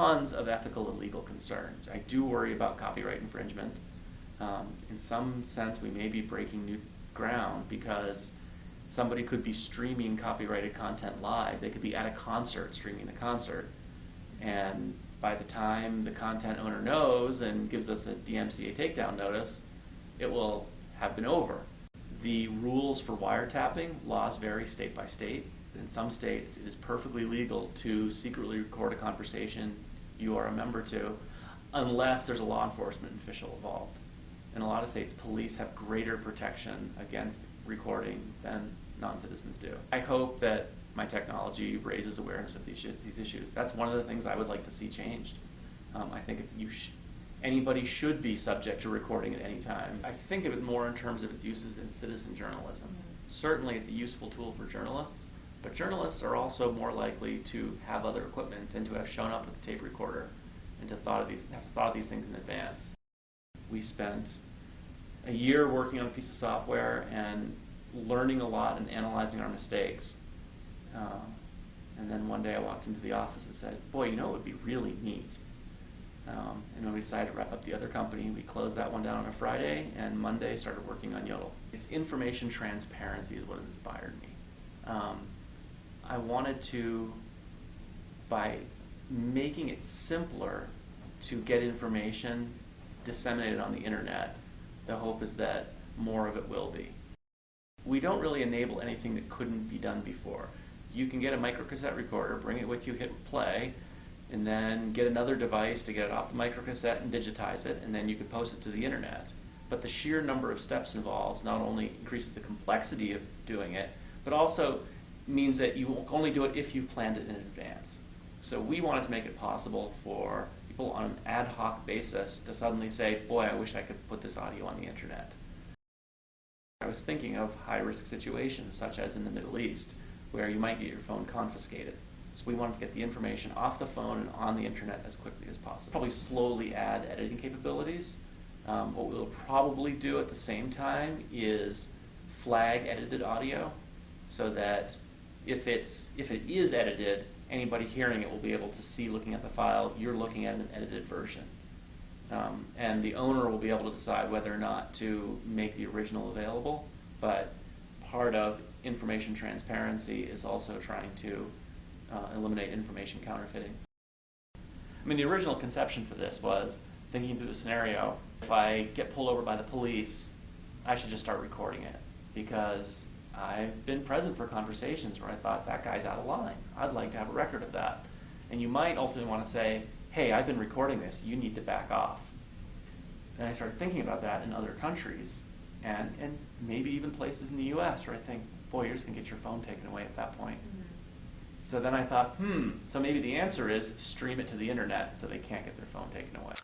tons of ethical and legal concerns. I do worry about copyright infringement. In some sense, we may be breaking new ground because somebody could be streaming copyrighted content live. They could be at a concert streaming the concert. And by the time the content owner knows and gives us a DMCA takedown notice, it will have been over. The rules for wiretapping, laws vary state by state. In some states, it is perfectly legal to secretly record a conversation you are a member to, unless there's a law enforcement official involved. In a lot of states, police have greater protection against recording than non-citizens do. I hope that my technology raises awareness of these issues. That's one of the things I would like to see changed. I think anybody should be subject to recording at any time. I think of it more in terms of its uses in citizen journalism. Certainly it's a useful tool for journalists, but journalists are also more likely to have other equipment and to have shown up with a tape recorder and to have thought of these things in advance. We spent a year working on a piece of software and learning a lot and analyzing our mistakes. And then one day I walked into the office and said, boy, you know what would be really neat? And when we decided to wrap up the other company, we closed that one down on a Friday, and Monday started working on Yodl. It's information transparency is what inspired me. I wanted to, by making it simpler to get information disseminated on the internet, the hope is that more of it will be. We don't really enable anything that couldn't be done before. You can get a microcassette recorder, bring it with you, hit play, and then get another device to get it off the microcassette and digitize it, and then you can post it to the internet. But the sheer number of steps involved not only increases the complexity of doing it, but also means that you will only do it if you've planned it in advance. So we wanted to make it possible for people on an ad hoc basis to suddenly say, boy, I wish I could put this audio on the internet. I was thinking of high-risk situations, such as in the Middle East, where you might get your phone confiscated. So we wanted to get the information off the phone and on the internet as quickly as possible. Probably slowly add editing capabilities. What we'll probably do at the same time is flag edited audio, so that if it is edited, anybody hearing it will be able to see, looking at the file, you're looking at an edited version. And the owner will be able to decide whether or not to make the original available, but part of information transparency is also trying to eliminate information counterfeiting. I mean, the original conception for this was thinking through the scenario, if I get pulled over by the police, I should just start recording it, because I've been present for conversations where I thought, that guy's out of line. I'd like to have a record of that. And you might ultimately want to say, hey, I've been recording this, you need to back off. And I started thinking about that in other countries, and maybe even places in the US where I think, boy, you're just going to get your phone taken away at that point. Mm-hmm. So then I thought, so maybe the answer is stream it to the internet so they can't get their phone taken away.